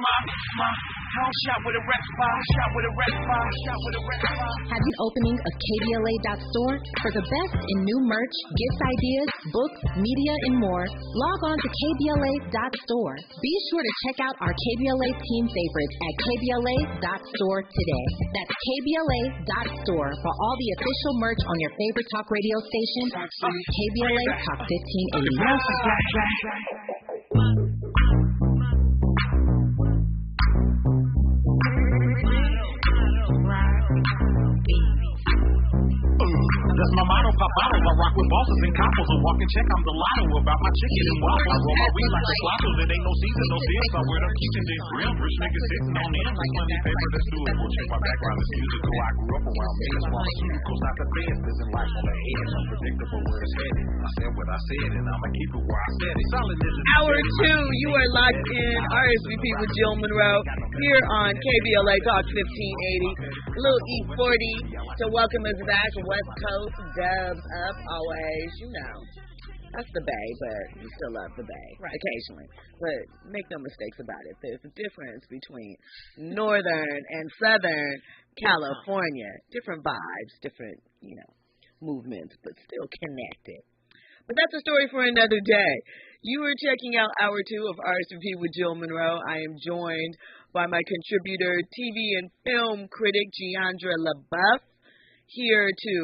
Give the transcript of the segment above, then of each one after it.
my house shot with a rep file, shot with a rep file, shot with a rep file. Have you opening of KBLA.store for the best in new merch, gift ideas, books, media, and more? Log on to KBLA.store. Be sure to check out our KBLA team favorites at KBLA.store today. That's KBLA.store for all the official merch on your favorite talk radio station, KBLA Talk 1580. That's my motto, pop bottles. I rock with bosses and coppers. A walk and check, I'm the lotto about my chicken and waffles. I roll my weed like a slothers. It ain't no season, no deal. So I wear them kitchen dish grill. Rich niggas sitting on them. This money paper, that's doable. Check my background, it's musical. I grew up around me. It's pharmaceuticals, not the best. Living life on the edge, unpredictable where it's headed. I said what I said, and I'ma keep it where I said it. Solid is Hour 2, you are locked in RSVP with Jill Munroe here on KBLA Talk 1580. Little E40 to welcome us back to West Coast. Dubs up always, you know. That's the Bay, but we still love the Bay occasionally. But make no mistakes about it. There's a difference between Northern and Southern California. Different vibes, different, movements, but still connected. But that's a story for another day. You are checking out Hour 2 of RSVP with Jill Munroe. I am joined by my contributor, TV and film critic, Jeandra LeBeauf, here to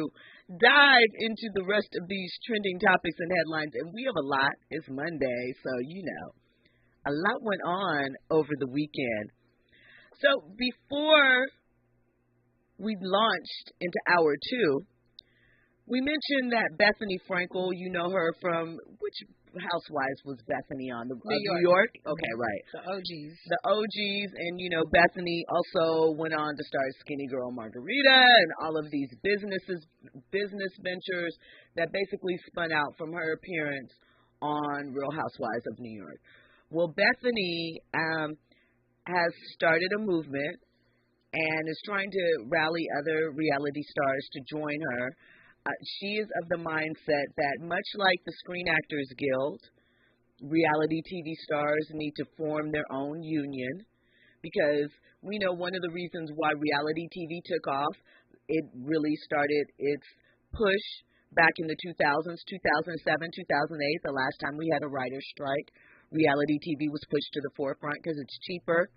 dive into the rest of these trending topics and headlines. And we have a lot. It's Monday, so a lot went on over the weekend. So before we launched into Hour 2, we mentioned that Bethany Frankel, you know her from which Housewives was Bethany on? New York? Okay, right. The OGs. The OGs, and Bethany also went on to start Skinny Girl Margarita and all of these business ventures that basically spun out from her appearance on Real Housewives of New York. Well, Bethany has started a movement and is trying to rally other reality stars to join her. She is of the mindset that much like the Screen Actors Guild, reality TV stars need to form their own union because we know one of the reasons why reality TV took off, it really started its push back in the 2000s, 2007, 2008, the last time we had a writer's strike. Reality TV was pushed to the forefront because it's cheaper.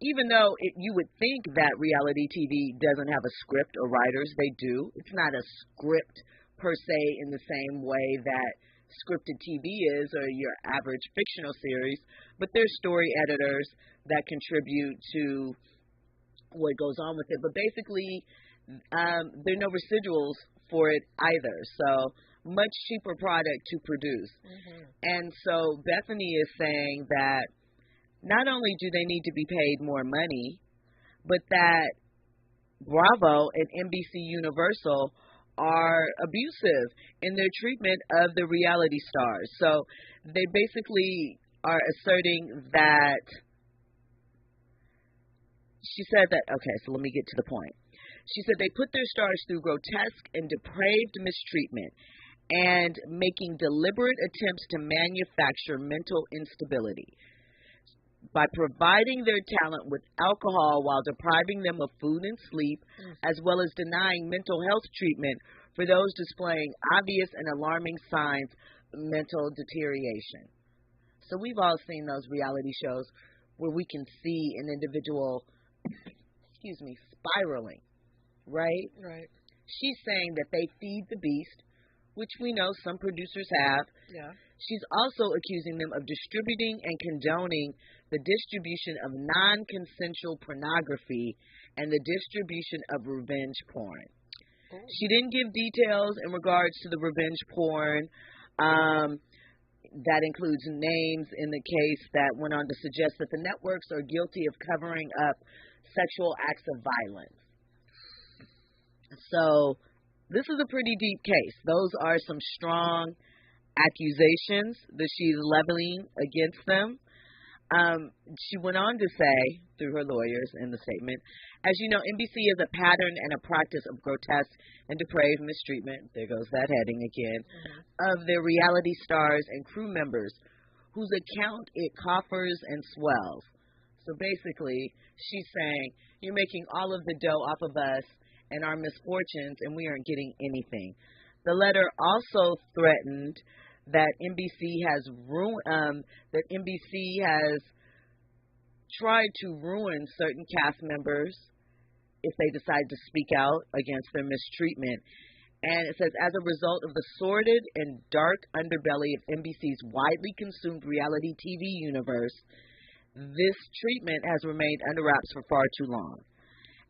Even though you would think that reality TV doesn't have a script or writers, they do. It's not a script per se in the same way that scripted TV is or your average fictional series, but there's story editors that contribute to what goes on with it. But basically, there are no residuals for it either, so much cheaper product to produce. Mm-hmm. And so Bethany is saying that not only do they need to be paid more money, but that Bravo and NBC Universal are abusive in their treatment of the reality stars. So they basically are asserting that, she said that, okay, so let me get to the point. She said they put their stars through grotesque and depraved mistreatment and making deliberate attempts to manufacture mental instability by providing their talent with alcohol while depriving them of food and sleep, as well as denying mental health treatment for those displaying obvious and alarming signs of mental deterioration. So we've all seen those reality shows where we can see an individual, spiraling, right? Right. She's saying that they feed the beast, which we know some producers have. Yeah. She's also accusing them of distributing and condoning the distribution of non-consensual pornography and the distribution of revenge porn. Oh. She didn't give details in regards to the revenge porn. That includes names in the case that went on to suggest that the networks are guilty of covering up sexual acts of violence. So this is a pretty deep case. Those are some strong accusations that she's leveling against them. She went on to say, through her lawyers in the statement, as you know, NBC is a pattern and a practice of grotesque and depraved mistreatment, there goes that heading again, of their reality stars and crew members whose account it coffers and swells. So basically, she's saying, you're making all of the dough off of us and our misfortunes, and we aren't getting anything. The letter also threatened that NBC has tried to ruin certain cast members if they decide to speak out against their mistreatment. And it says, as a result of the sordid and dark underbelly of NBC's widely consumed reality TV universe, this treatment has remained under wraps for far too long.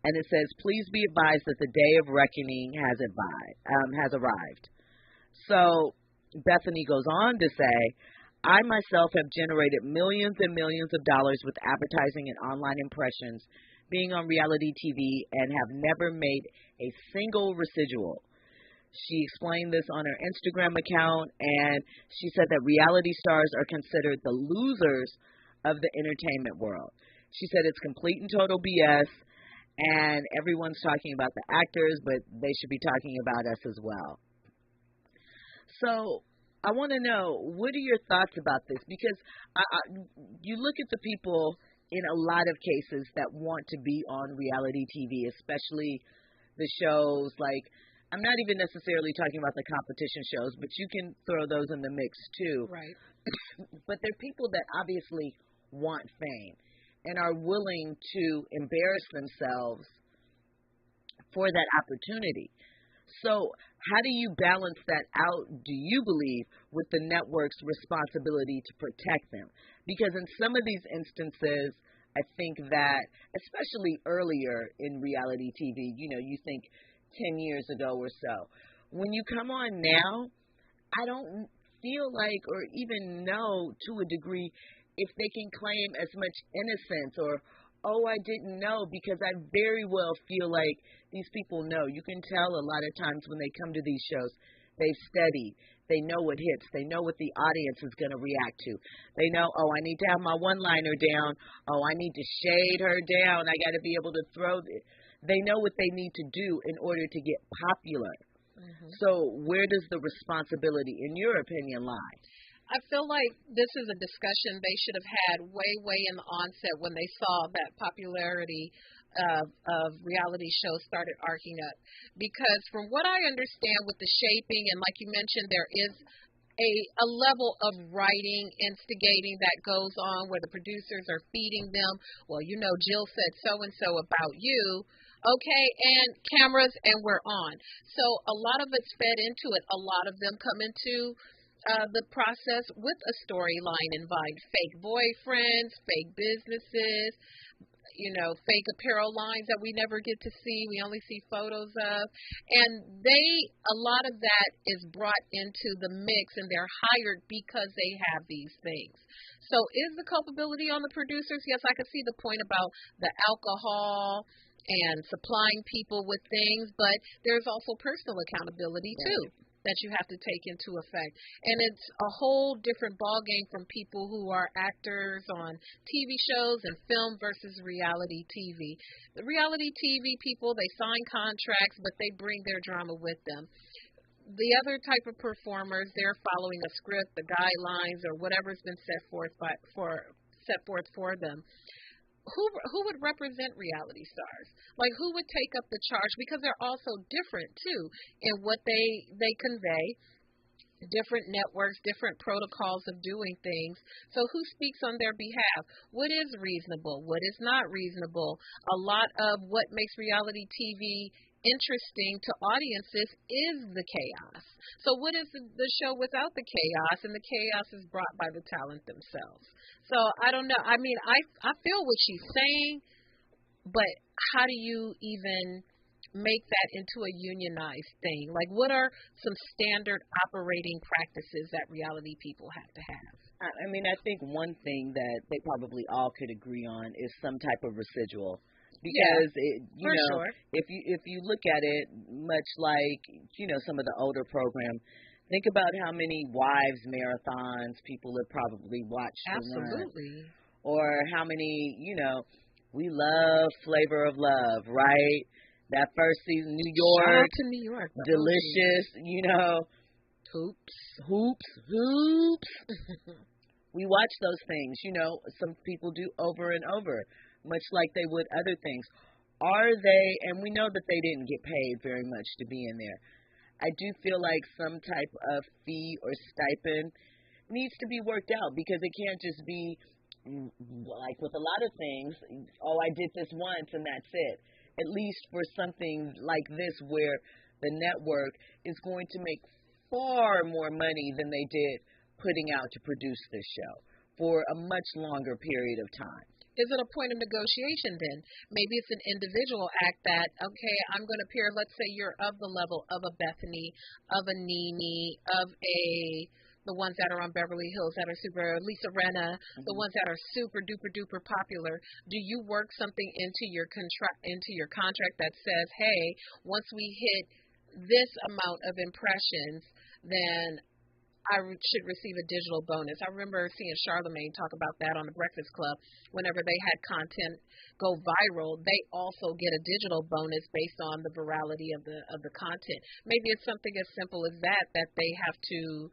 And it says, please be advised that the day of reckoning has arrived. So Bethany goes on to say, I myself have generated millions and millions of dollars with advertising and online impressions being on reality TV and have never made a single residual. She explained this on her Instagram account, and she said that reality stars are considered the losers of the entertainment world. She said it's complete and total BS, and everyone's talking about the actors, but they should be talking about us as well. So I want to know, what are your thoughts about this? Because you look at the people in a lot of cases that want to be on reality TV, especially the shows like, I'm not even necessarily talking about the competition shows, but you can throw those in the mix too. Right. But they're people that obviously want fame and are willing to embarrass themselves for that opportunity. So how do you balance that out, do you believe, with the network's responsibility to protect them? Because in some of these instances, I think that, especially earlier in reality TV, you think 10 years ago or so, when you come on now, I don't feel like or even know to a degree if they can claim as much innocence or, oh, I didn't know, because I very well feel like these people know. You can tell a lot of times when they come to these shows, they've studied. They know what hits. They know what the audience is going to react to. They know, oh, I need to have my one-liner down. Oh, I need to shade her down. I got to be able to throw it. They know what they need to do in order to get popular. Mm-hmm. So where does the responsibility, in your opinion, lie? I feel like this is a discussion they should have had way in the onset when they saw that popularity of reality shows started arcing up. Because from what I understand with the shaping, and like you mentioned, there is a level of writing, instigating that goes on where the producers are feeding them. Well, Jill said so-and-so about you. Okay, and cameras, and we're on. So a lot of it's fed into it. A lot of them come into the process with a storyline involving fake boyfriends, fake businesses, fake apparel lines that we never get to see. We only see photos of. And a lot of that is brought into the mix, and they're hired because they have these things. So is the culpability on the producers? Yes, I can see the point about the alcohol and supplying people with things, but there's also personal accountability too that you have to take into effect. And it's a whole different ballgame from people who are actors on TV shows and film versus reality TV. The reality TV people, they sign contracts, but they bring their drama with them. The other type of performers, they're following a script, the guidelines, or whatever's been set forth for them. Who would represent reality stars? Like, who would take up the charge? Because they're also different, too, in what they convey. Different networks, different protocols of doing things. So who speaks on their behalf? What is reasonable? What is not reasonable? A lot of what makes reality TV interesting to audiences is the chaos. So what is the show without the chaos? And the chaos is brought by the talent themselves. So I don't know. I mean, I feel what she's saying, but how do you even make that into a unionized thing? Like, what are some standard operating practices that reality people have to have? I mean, I think one thing that they probably all could agree on is some type of residual. Because sure. if you look at it, much like some of the older programs, think about how many wives marathons people have probably watched. Absolutely. Or how many we love Flavor of Love, right? That first season, New York. Shout out to New York. Delicious, Hoops. We watch those things, some people do over and over, much like they would other things. Are they, and we know that they didn't get paid very much to be in there. I do feel like some type of fee or stipend needs to be worked out, because it can't just be like with a lot of things, I did this once and that's it. At least for something like this, where the network is going to make far more money than they did putting out to produce this show for a much longer period of time. Is it a point of negotiation then? Maybe it's an individual act that, okay, I'm going to appear, let's say you're of the level of a Bethany, of a Nene, of the ones that are on Beverly Hills that are super, Lisa Rinna, the ones that are super duper duper popular. Do you work something into your contract that says, hey, once we hit this amount of impressions, then I should receive a digital bonus? I remember seeing Charlamagne talk about that on the Breakfast Club. Whenever they had content go viral, they also get a digital bonus based on the virality of the content. Maybe it's something as simple as that they have to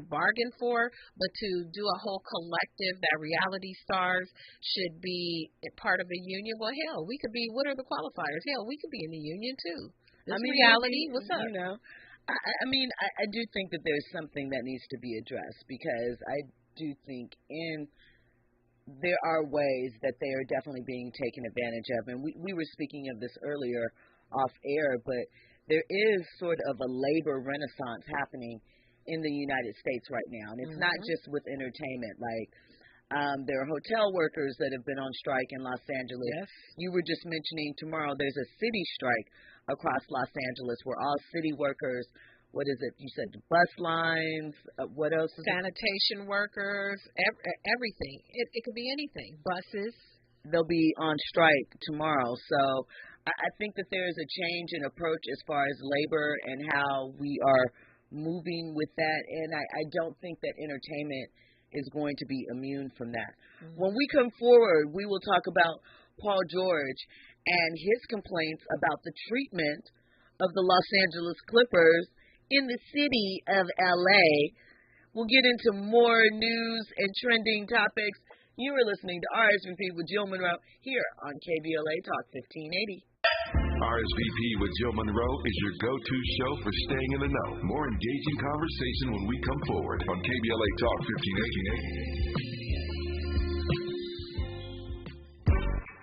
bargain for, but to do a whole collective that reality stars should be part of a union. Well, hell, we could be. What are the qualifiers? Hell, we could be in the union too. This reality. What's up? I do think that there's something that needs to be addressed, because I do think there are ways that they are definitely being taken advantage of. And we were speaking of this earlier off air, but there is sort of a labor renaissance happening in the United States right now. And it's not just with entertainment. Like, there are hotel workers that have been on strike in Los Angeles. Yes. You were just mentioning tomorrow there's a city strike across Los Angeles where all city workers, what is it? You said bus lines. What else? Sanitation workers, everything. It could be anything. Buses. They'll be on strike tomorrow. So I think that there is a change in approach as far as labor and how we are moving with that. And I don't think that entertainment is going to be immune from that. When we come forward, we will talk about Paul George and his complaints about the treatment of the Los Angeles Clippers in the city of LA. We'll get into more news and trending topics. You are listening to RSVP with Jill Munroe here on KBLA Talk 1580. RSVP with Jill Munroe is your go-to show for staying in the know. More engaging conversation when we come forward on KBLA Talk 1580.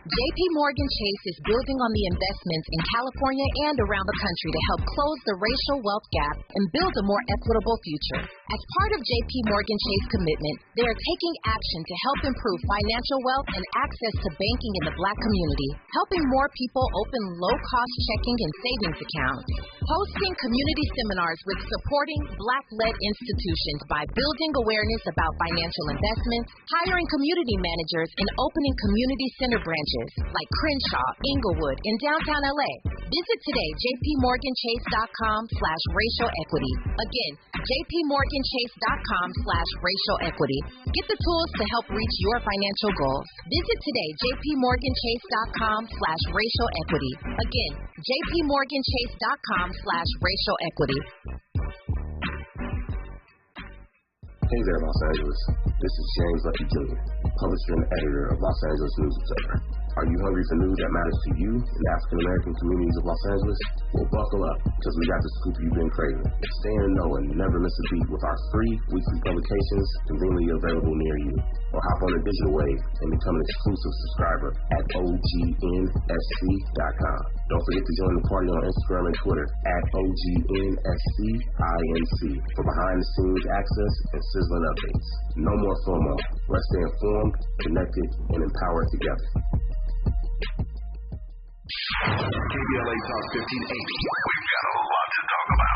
JP Morgan Chase is building on the investments in California and around the country to help close the racial wealth gap and build a more equitable future. As part of JP Morgan Chase commitment, they are taking action to help improve financial wealth and access to banking in the Black community, helping more people open low-cost checking and savings accounts, hosting community seminars with supporting Black-led institutions by building awareness about financial investments, hiring community managers, and opening community center branches like Crenshaw, Inglewood, and downtown LA. Visit today, jpmorganchase.com/racial equity. Again, jpmorganchase.com/racial equity. Get the tools to help reach your financial goals. Visit today, jpmorganchase.com/racial equity. Again, jpmorganchase.com/racial equity. Hey there, Los Angeles. This is James Lucky Jr., publisher and editor of Los Angeles News Observer. Are you hungry for news that matters to you and the African-American communities of Los Angeles? Well, buckle up, because we got the scoop you've been craving. Stay in the know and never miss a beat with our free weekly publications conveniently available near you. Or hop on the digital wave and become an exclusive subscriber at OGNSC.com. Don't forget to join the party on Instagram and Twitter at OGNSCINC for behind-the-scenes access and sizzling updates. No more FOMO. Let's stay informed, connected, and empowered together. KBLA Talk 1580. We've got a lot to talk about.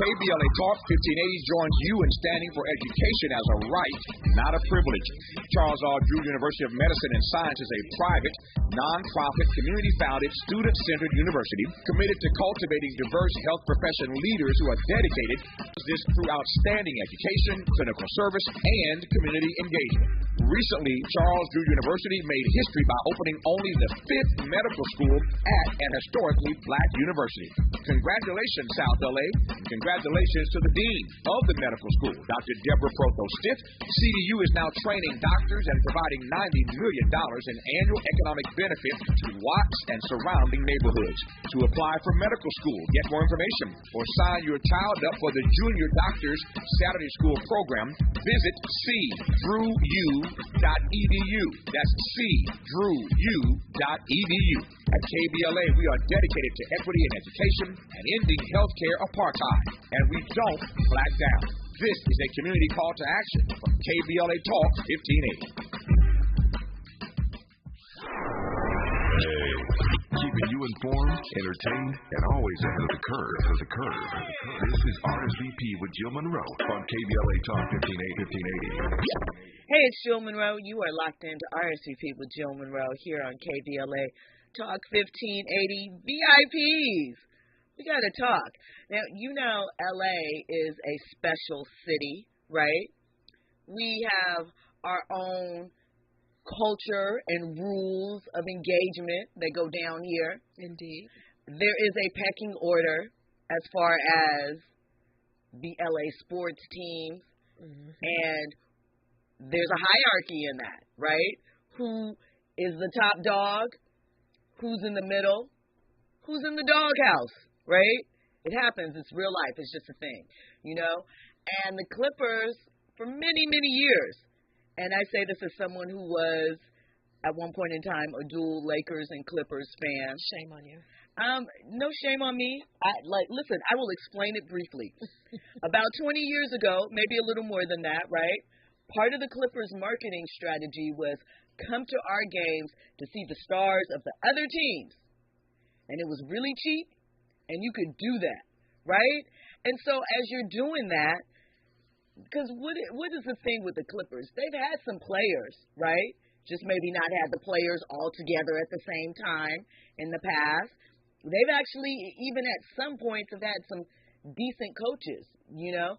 KBLA Talk 1580 joins you in standing for education as a right, not a privilege. Charles R. Drew University of Medicine and Science is a private, non-profit, community-founded, student-centered university committed to cultivating diverse health profession leaders who are dedicated to this through outstanding education, clinical service, and community engagement. Recently, Charles Drew University made history by opening only the 5th medical school at an historically black university. Congratulations, South LA. Congratulations to the dean of the medical school, Dr. Deborah Proto-Stiff. CDU is now training doctors and providing $90 million in annual economic benefits to Watts and surrounding neighborhoods. To apply for medical school, get more information, or sign your child up for the Junior Doctors Saturday School program, visit cdrewu.edu. That's cdrewu.edu. At KBLA, we are dedicated to equity in education and ending healthcare apartheid, and we don't back down. This is a community call to action from KBLA Talk 1580. Keeping you informed, entertained, and always ahead of the curve. This is RSVP with Jill Munroe on KBLA Talk 1580. Hey, it's Jill Munroe. You are locked into RSVP with Jill Munroe here on KBLA Talk 1580 VIPs. We got to talk. Now, you know LA is a special city, right? We have our own culture and rules of engagement that go down here. Indeed. There is a pecking order as far as the LA sports teams, and there's a hierarchy in that, right? Who is the top dog? Who's in the middle? Who's in the doghouse, right? It happens. It's real life. It's just a thing, you know? And the Clippers, for many, many years, and I say this as someone who was, at one point in time, a dual Lakers and Clippers fan. Shame on you. No shame on me. Listen, I will explain it briefly. About 20 years ago, maybe a little more than that, right? Part of the Clippers' marketing strategy was come to our games to see the stars of the other teams. And it was really cheap, and you could do that, right? And so as you're doing that, because what is the thing with the Clippers? They've had some players, right? Just maybe not had the players all together at the same time in the past. They've actually, even at some points, have had some decent coaches, you know.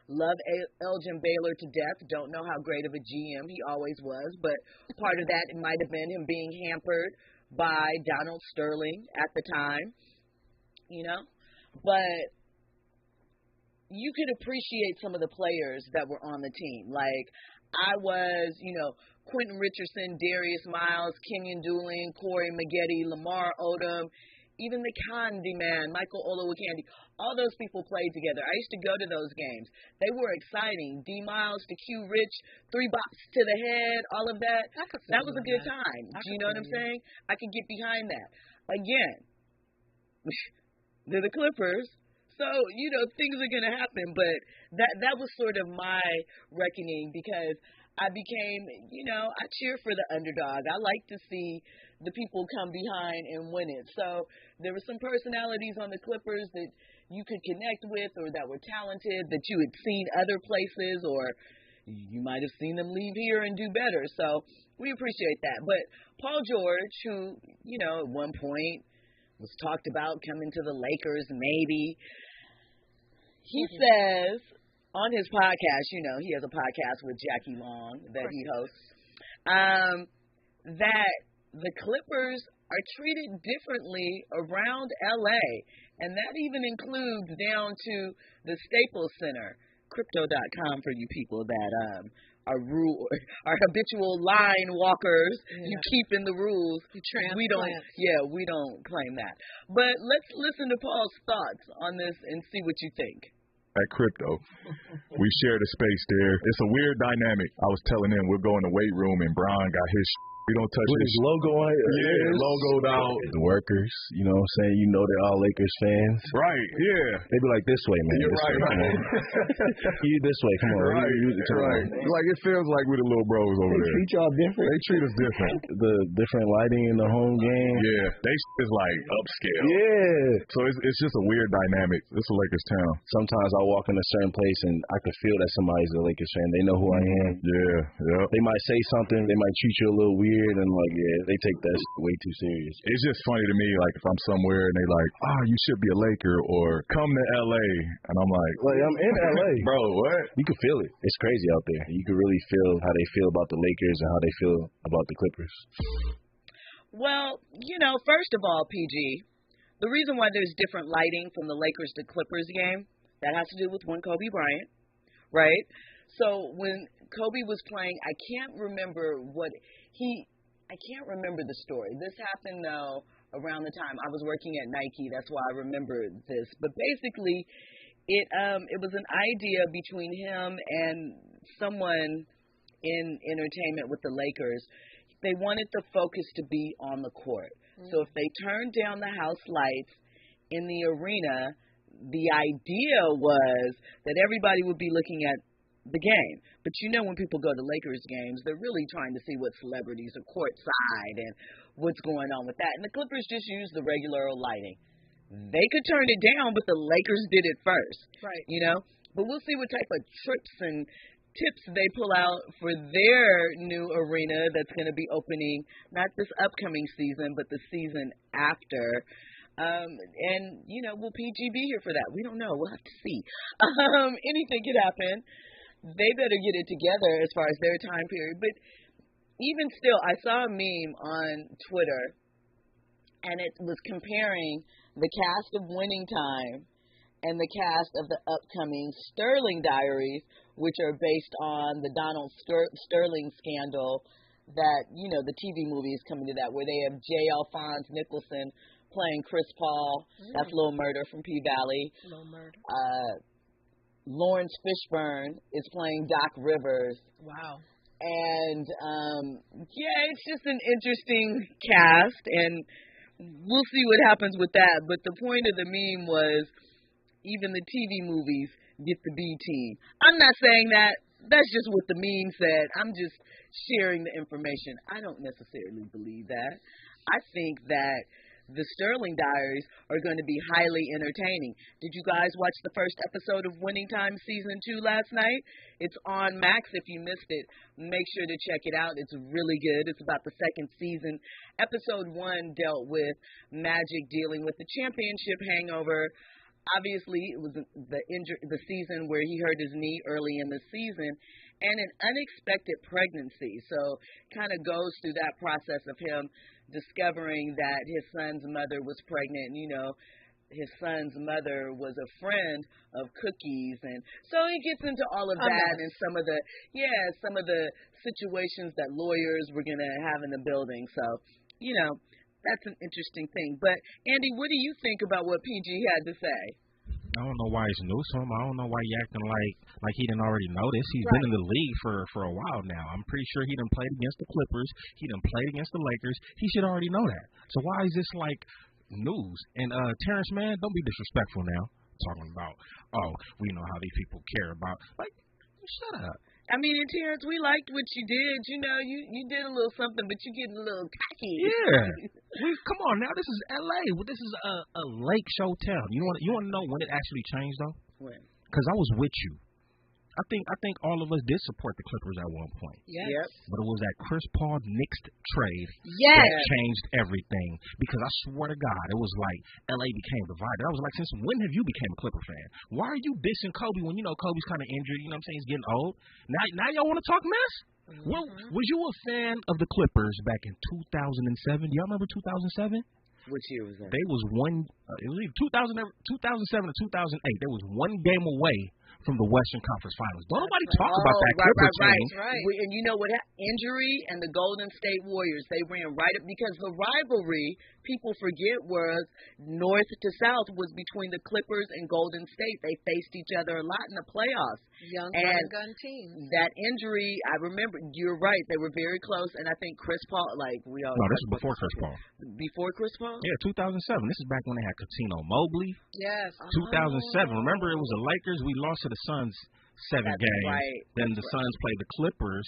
Love Elgin Baylor to death. Don't know how great of a GM he always was, but part of that might have been him being hampered by Donald Sterling at the time, you know. But you could appreciate some of the players that were on the team. Like, I was, you know, Quentin Richardson, Darius Miles, Kenyon Dooling, Corey Maggette, Lamar Odom, even the Candy Man, Michael Olowokandi. All those people played together. I used to go to those games. They were exciting. D. Miles to Q Rich, 3 bops to the head, all of that. That was a good time. Do you know what I'm saying? I could get behind that. Again, they're the Clippers. So, you know, things are going to happen. But that was sort of my reckoning because I became, you know, I cheer for the underdog. I like to see the people come behind and win it. So there were some personalities on the Clippers that you could connect with or that were talented, that you had seen other places, or you might have seen them leave here and do better. So we appreciate that. But Paul George, who, you know, at one point was talked about coming to the Lakers maybe, he says on his podcast, you know, he has a podcast with Jackie Long that he hosts, that the Clippers are treated differently around L.A., and that even includes down to the Staples Center, crypto.com for you people that are habitual line walkers. Yeah. You keep in the rules. We don't claim that. But let's listen to Paul's thoughts on this and see what you think. At Crypto, we share the space there. It's a weird dynamic. I was telling them we're going to the weight room and Brian got his we don't touch with his logo on it. Yeah, logoed out. The workers, you know what I'm saying? You know they're all Lakers fans. Right, yeah. They be like, this way, man. You're this right, way, right. Come on. You this way, come on. Right, right. Like, it feels like we're the little bros over there. They treat y'all different. They treat us different. The different lighting in the home game. Yeah, they is like upscale. Yeah. So it's just a weird dynamic. It's a Lakers town. Sometimes I walk in a certain place and I can feel that somebody's a Lakers fan. They know who I am. Yeah, yeah. They might say something. They might treat you a little weird. weird, and like, yeah, they take that way too serious. It's just funny to me, like, if I'm somewhere and they like, you should be a Laker, or come to L.A., and I'm like, I'm in L.A. Bro, what? You can feel it. It's crazy out there. You can really feel how they feel about the Lakers and how they feel about the Clippers. Well, first of all, PG, the reason why there's different lighting from the Lakers to Clippers game, that has to do with one Kobe Bryant, right? So when Kobe was playing, I can't remember the story. This happened, though, around the time I was working at Nike. That's why I remember this. But basically, it was an idea between him and someone in entertainment with the Lakers. They wanted the focus to be on the court. So if they turned down the house lights in the arena, the idea was that everybody would be looking at the game. But when people go to Lakers games, they're really trying to see what celebrities are courtside and what's going on with that. And the Clippers just use the regular lighting. They could turn it down, but the Lakers did it first. Right. But we'll see what type of trips and tips they pull out for their new arena that's going to be opening not this upcoming season, but the season after. Will PG be here for that? We don't know. We'll have to see. Anything could happen. They better get it together as far as their time period. But even still, I saw a meme on Twitter, and it was comparing the cast of Winning Time and the cast of the upcoming Sterling Diaries, which are based on the Donald Sterling scandal that, the TV movie is coming to that, where they have J. Alphonse Nicholson playing Chris Paul. That's Lil Murder from P-Valley. Lil Murder. Lawrence Fishburne is playing Doc Rivers. Wow. And, it's just an interesting cast, and we'll see what happens with that. But the point of the meme was even the TV movies get the B team. I'm not saying that. That's just what the meme said. I'm just sharing the information. I don't necessarily believe that. I think that the Sterling Diaries are going to be highly entertaining. Did you guys watch the first episode of Winning Time Season 2 last night? It's on Max. If you missed it, make sure to check it out. It's really good. It's about the second season. Episode 1 dealt with Magic dealing with the championship hangover. Obviously, it was the season where he hurt his knee early in the season, and an unexpected pregnancy. So kind of goes through that process of him discovering that his son's mother was pregnant. His son's mother was a friend of Cookie's, and so he gets into all of that and some of the situations that lawyers were going to have in the building. So, that's an interesting thing. But, Andy, what do you think about what PG had to say? I don't know why it's new to him. I don't know why he acting like he didn't already know this. He's been in the league for a while now. I'm pretty sure he done played against the Clippers. He done played against the Lakers. He should already know that. So why is this news? And Terrence, man, don't be disrespectful now. Talking about, we know how these people care about. Shut up. I mean, and Terrence, we liked what you did. You did a little something, but you getting a little cocky. Yeah. Come on now. This is L.A. This is a lake show town. You want to know when it actually changed, though? When? Because I was with you. I think all of us did support the Clippers at one point. Yes. Yep. But it was that Chris Paul Knicks trade that changed everything. Because I swear to God, it was like LA became divided. I was like, since when have you became a Clipper fan? Why are you dissing Kobe when Kobe's kind of injured? You know what I'm saying? He's getting old. Now y'all want to talk mess? Mm-hmm. Was you a fan of the Clippers back in 2007? Do y'all remember 2007? Which year was that? They was it was either 2007 or 2008. There was one game away from the Western Conference Finals. Don't nobody talk about that Clippers team. Right. And you know what? Injury and the Golden State Warriors, they ran right up because the rivalry, people forget, was north to south, was between the Clippers and Golden State. They faced each other a lot in the playoffs. Young gun team. That injury, I remember, you're right, they were very close, and I think Chris Paul, No, this is before Chris Paul. Before Chris Paul? Yeah, 2007. This is back when they had Cuttino Mobley. Yes. 2007. Remember, it was the Lakers. We lost to the Suns 7 games. Right. Then the Suns played the Clippers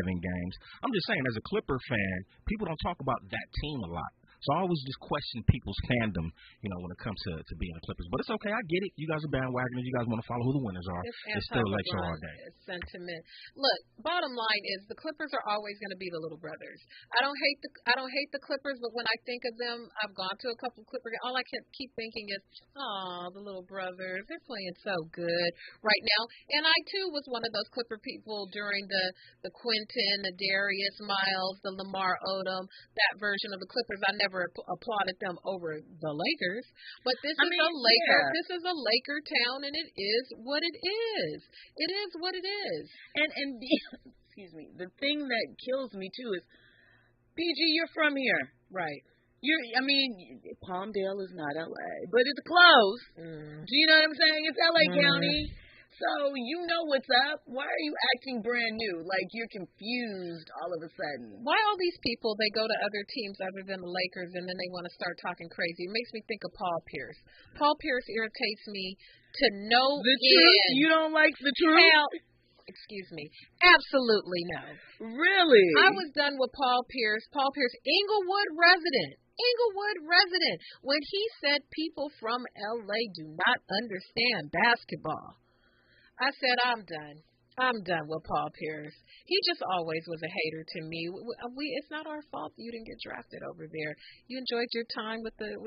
7 games. I'm just saying, as a Clipper fan, people don't talk about that team a lot. So I always just question people's fandom, when it comes to being the Clippers. But it's okay. I get it. You guys are bandwagoners. You guys want to follow who the winners are. It's still election all day. Sentiment. Look, bottom line is the Clippers are always going to be the little brothers. I don't hate the Clippers, but when I think of them, I've gone to a couple of Clippers. All I keep thinking is, oh, the little brothers. They're playing so good right now. And I too was one of those Clipper people during the Quentin, the Darius Miles, the Lamar Odom, that version of the Clippers. I never applauded them over the Lakers, but this is a Laker town, and it is what it is. It is what it is. And excuse me, the thing that kills me too is, PG, you're from here, right? Palmdale is not LA, but it's close. Do you know what I'm saying? It's LA County. So you know what's up. Why are you acting brand new? Like you're confused all of a sudden. Why all these people, they go to other teams other than the Lakers and then they want to start talking crazy? It makes me think of Paul Pierce. Paul Pierce irritates me to no end. The truth? You don't like the truth? Excuse me. Absolutely no. Really? I was done with Paul Pierce. Paul Pierce, Inglewood resident. When he said people from LA do not understand basketball. I said, I'm done. I'm done with Paul Pierce. He just always was a hater to me. It's not our fault you didn't get drafted over there. You enjoyed your time with the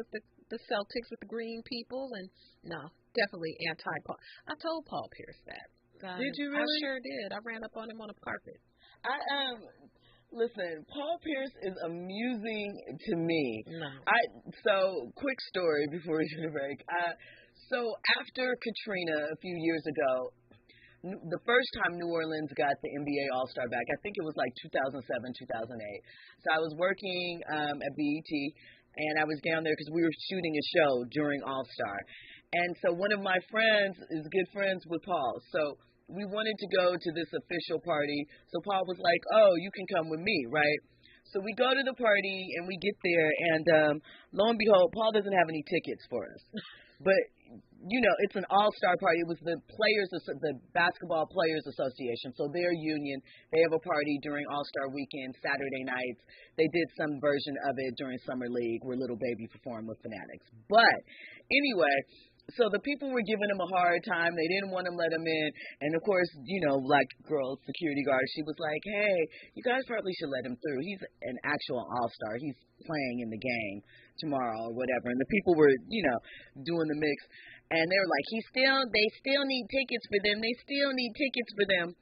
Celtics, with the green people, and no, definitely anti-Paul. I told Paul Pierce that. Did you really? I sure did. I ran up on him on a carpet. Listen, Paul Pierce is amusing to me. No. So, quick story before we do the break. So after Katrina a few years ago, the first time New Orleans got the NBA All-Star back, I think it was like 2007, 2008. So I was working at BET, and I was down there because we were shooting a show during All-Star. And so one of my friends is good friends with Paul. So we wanted to go to this official party. So Paul was like, oh, you can come with me, right? So we go to the party, and we get there, and lo and behold, Paul doesn't have any tickets for us. But it's an all-star party. It was the Basketball Players Association, so their union. They have a party during All-Star Weekend, Saturday nights. They did some version of it during Summer League where Little Baby performed with Fanatics. But anyway, so the people were giving him a hard time. They didn't want to let him in. And, of course, like girl security guard, she was like, hey, you guys probably should let him through. He's an actual all-star. He's playing in the game tomorrow or whatever. And the people were, doing the mix. And they were like, they still need tickets for them. They still need tickets for them.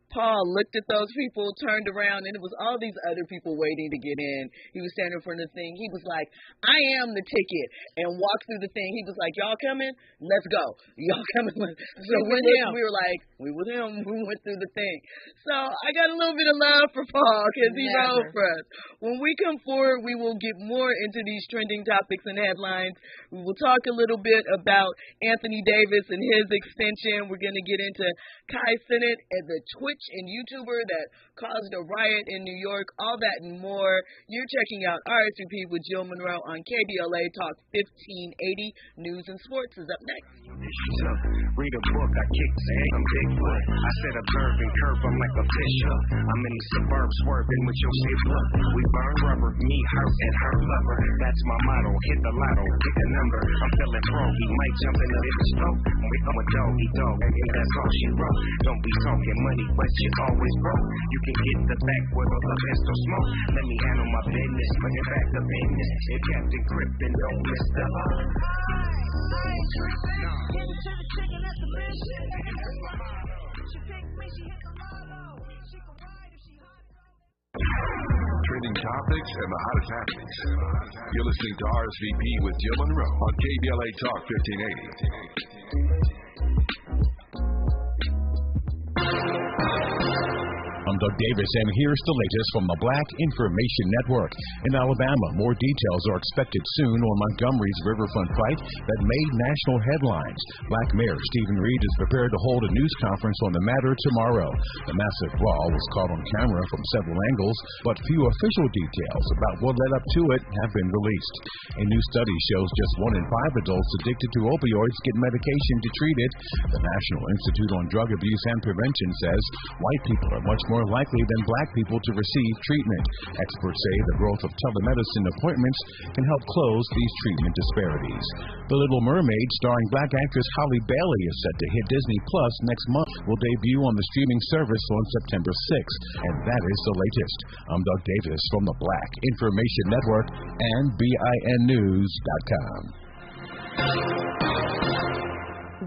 Paul looked at those people, turned around, and it was all these other people waiting to get in. He was standing in front of the thing. He was like, I am the ticket, and walked through the thing. He was like, y'all coming? Let's go. Y'all coming? So we were like, we with him. We went through the thing. So I got a little bit of love for Paul because he rode for us. When we come forward, we will get more into these trending topics and headlines. We will talk a little bit about Anthony Davis and his extension. We're going to get into Kai Cenat and the Twitch and YouTuber that caused a riot in New York, all that and more. You're checking out RSVP with Jill Munroe on KBLA Talk 1580. News and Sports is up next. Read a book, I kick sand, I'm Bigfoot. I said observe and curve, I'm like a fish hook. I'm in the suburbs swerving with your zip look. We burn rubber, me hurt and her lover. That's my motto, hit the lotto, pick a number. I'm feeling froggy, might jump in the liquor store. I'm a doggy dog, and that's all she wrote. Don't be talking money, but you always broke. You can get the back with a pistol smoke. Let me handle my business, bring it back to business. If Captain Crippin' don't miss the Trending topics and the hottest happenings. You're listening to RSVP with Jill Munroe on KBLA Talk 1580. I'm Doug Davis, and here's the latest from the Black Information Network. In Alabama, more details are expected soon on Montgomery's riverfront fight that made national headlines. Black Mayor Stephen Reed is prepared to hold a news conference on the matter tomorrow. The massive brawl was caught on camera from several angles, but few official details about what led up to it have been released. A new study shows just 1 in 5 adults addicted to opioids get medication to treat it. The National Institute on Drug Abuse and Prevention says white people are much more likely than black people to receive treatment. Experts say the growth of telemedicine appointments can help close these treatment disparities. The Little Mermaid, starring black actress Halle Bailey, is set to hit Disney Plus next month. Will debut on the streaming service on September 6th. And that is the latest. I'm Doug Davis from the Black Information Network and BINnews.com.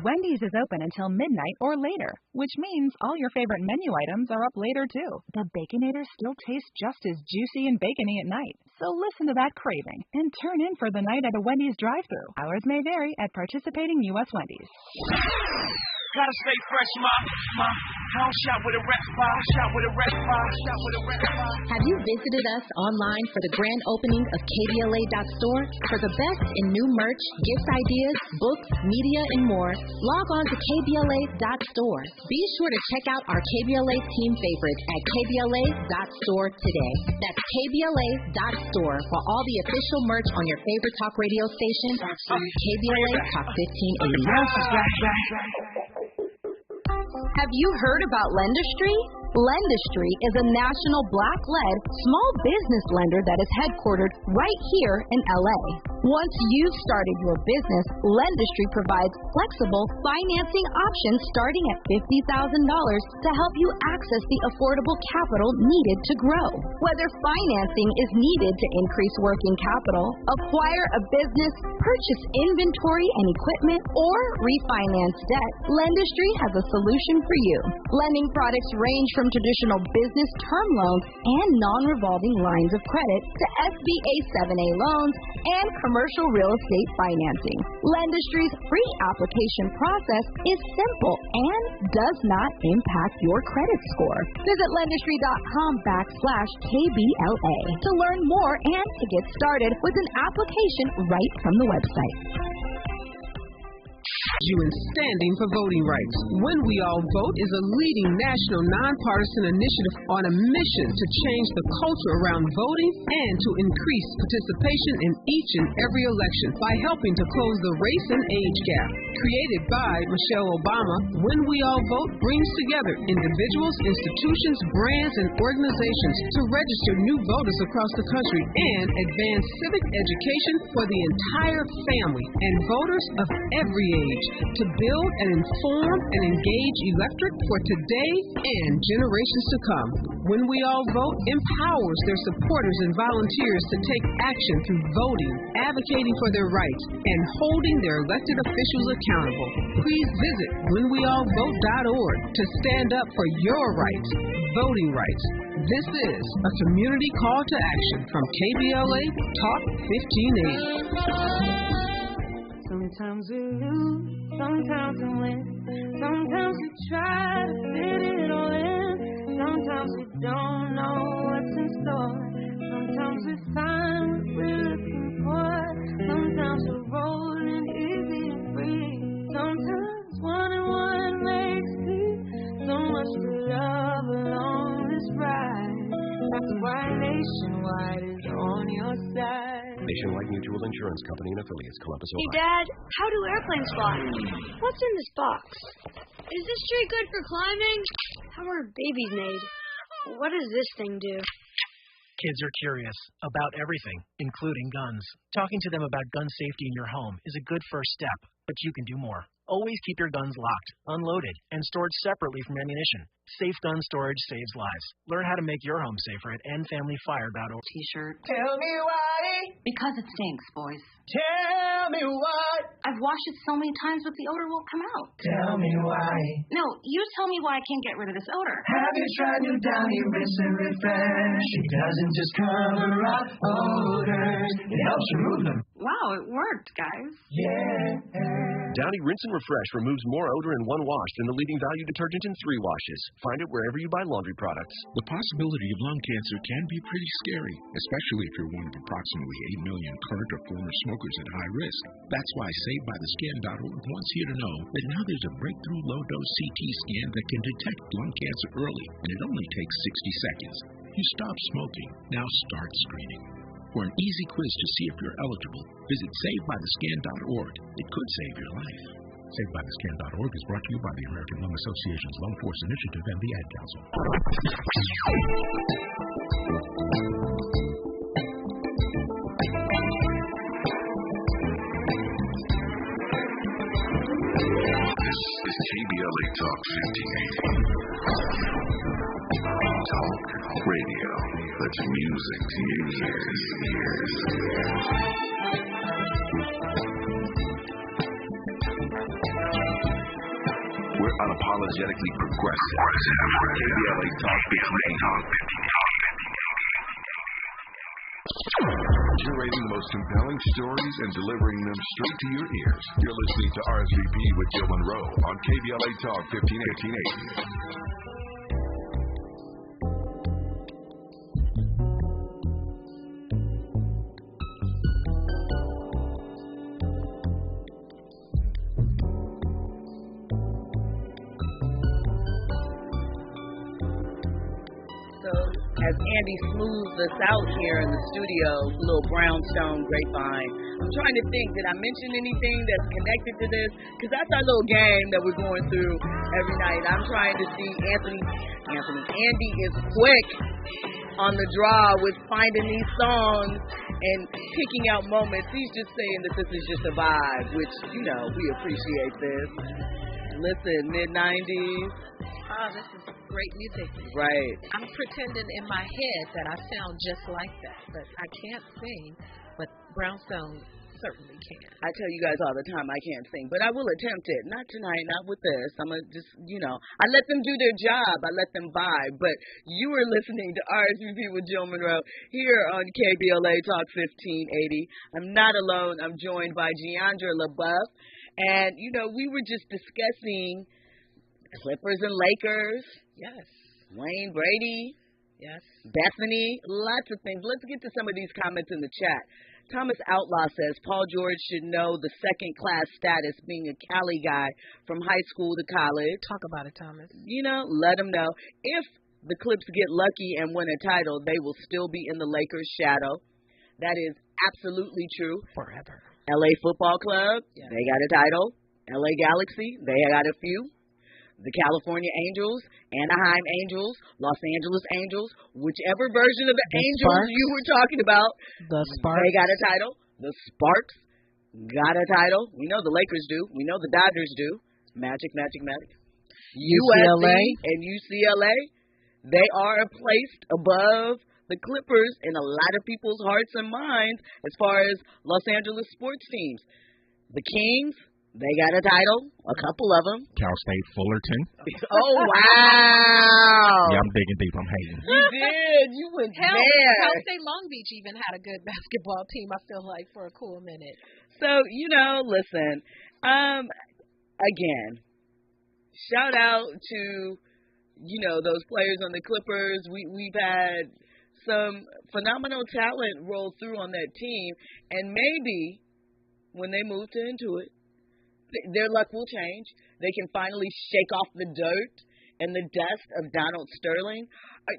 Wendy's is open until midnight or later, which means all your favorite menu items are up later too. The Baconator still tastes just as juicy and bacony at night. So listen to that craving and turn in for the night at a Wendy's drive-thru. Hours may vary at participating U.S. Wendy's. Gotta stay fresh, ma. I don't shop with a rep bar, Have you visited us online for the grand opening of KBLA.store? For the best in new merch, gift ideas, books, media, and more, log on to KBLA.store. Be sure to check out our KBLA team favorites at KBLA.store today. That's KBLA.store for all the official merch on your favorite talk radio station, KBLA Talk 1580. Have you heard about Lendistry? Lendistry is a national black-led small business lender that is headquartered right here in LA. Once you've started your business, Lendistry provides flexible financing options starting at $50,000 to help you access the affordable capital needed to grow. Whether financing is needed to increase working capital, acquire a business, purchase inventory and equipment, or refinance debt, Lendistry has a solution for you. Lending products range from traditional business term loans and non-revolving lines of credit to SBA 7A loans and commercial real estate financing. Lendistry's free application process is simple and does not impact your credit score. Visit lendistry.com/KBLA to learn more and to get started with an application right from the website. You in standing for voting rights. When We All Vote is a leading national nonpartisan initiative on a mission to change the culture around voting and to increase participation in each and every election by helping to close the race and age gap. Created by Michelle Obama, When We All Vote brings together individuals, institutions, brands, and organizations to register new voters across the country and advance civic education for the entire family and voters of every age, to build and inform and engage electorate for today and generations to come. When We All Vote empowers their supporters and volunteers to take action through voting, advocating for their rights, and holding their elected officials accountable. Please visit whenweallvote.org to stand up for your rights, voting rights. This is a community call to action from KBLA Talk 1580. Sometimes we lose, sometimes we win. Sometimes we try to fit it all in. Sometimes we don't know what's in store. Sometimes we find what we're looking for. Sometimes we're rolling easy and free. Sometimes 1 and 1 makes 3. So much to love along this ride. That's why Nationwide is on your side. Nationwide Mutual Insurance Company and affiliates, Columbus, Hey, Ohio. Dad, how do airplanes fly? What's in this box? Is this tree good for climbing? How are babies made? What does this thing do? Kids are curious about everything, including guns. Talking to them about gun safety in your home is a good first step, but you can do more. Always keep your guns locked, unloaded, and stored separately from ammunition. Safe gun storage saves lives. Learn how to make your home safer at endfamilyfire.org. T-shirt. Tell me why. Because it stinks, boys. Tell me why. I've washed it so many times, but the odor won't come out. Tell me why. No, you tell me why I can't get rid of this odor. Have you tried new Downy Rinse and Refresh? It doesn't just cover up odors. It helps remove them. Wow, it worked, guys. Yeah. Downy Rinse and Refresh removes more odor in 1 wash than the leading value detergent in 3 washes. Find it wherever you buy laundry products. The possibility of lung cancer can be pretty scary, especially if you're one of approximately 8 million current or former smokers at high risk. That's why SaveByTheScan.org wants you to know that now there's a breakthrough low-dose CT scan that can detect lung cancer early, and it only takes 60 seconds. You stop smoking, now start screening. For an easy quiz to see if you're eligible, visit SaveByTheScan.org. It could save your life. SaveByTheScan.org is brought to you by the American Lung Association's Lung Force Initiative and the Ad Council. This is KBLA Talk 1580. Talk radio that's music to your ears. We're unapologetically progressive. KBLA Talk 1580. Curating the most compelling stories and delivering them straight to your ears. You're listening to RSVP with Jill Munroe on KBLA Talk 1580. As Andy smooths us out here in the studio, little brownstone grapevine, I'm trying to think, did I mention anything that's connected to this? Because that's our little game that we're going through every night. I'm trying to see Andy is quick on the draw with finding these songs and picking out moments. He's just saying that this is just a vibe, which, you know, we appreciate this. Listen, mid-90s. Oh, this is great music. Right. I'm pretending in my head that I sound just like that, but I can't sing, but Brownstone certainly can. I tell you guys all the time I can't sing, but I will attempt it. Not tonight, not with this. I'm going to just, you know, I let them do their job. I let them vibe. But you are listening to RSVP with Jill Munroe here on KBLA Talk 1580. I'm not alone. I'm joined by Jeandra LeBeauf. And, you know, we were just discussing Clippers and Lakers. Yes. Wayne Brady. Yes. Bethany. Lots of things. Let's get to some of these comments in the chat. Thomas Outlaw says, Paul George should know the second-class status being a Cali guy from high school to college. Talk about it, Thomas. You know, let him know. If the Clips get lucky and win a title, they will still be in the Lakers' shadow. That is absolutely true. Forever. LA Football Club, yes. They got a title. LA Galaxy, they got a few. The California Angels, Anaheim Angels, Los Angeles Angels, whichever version of the Angels Sparks. you were talking about, the Sparks. They got a title. The Sparks got a title. We know the Lakers do. We know the Dodgers do. Magic. UCLA and UCLA, they are placed above the Clippers in a lot of people's hearts and minds as far as Los Angeles sports teams. The Kings, they got a title, a couple of them. Cal State Fullerton. Oh, wow. Yeah, I'm digging deep. I'm hating. You did. You went Hell, there. Cal State Long Beach even had a good basketball team, I feel like, for a cool minute. So, you know, listen, again, shout out to, you know, those players on the Clippers. We've had some phenomenal talent roll through on that team, and maybe when they move to Intuit, their luck will change. They can finally shake off the dirt and the dust of Donald Sterling.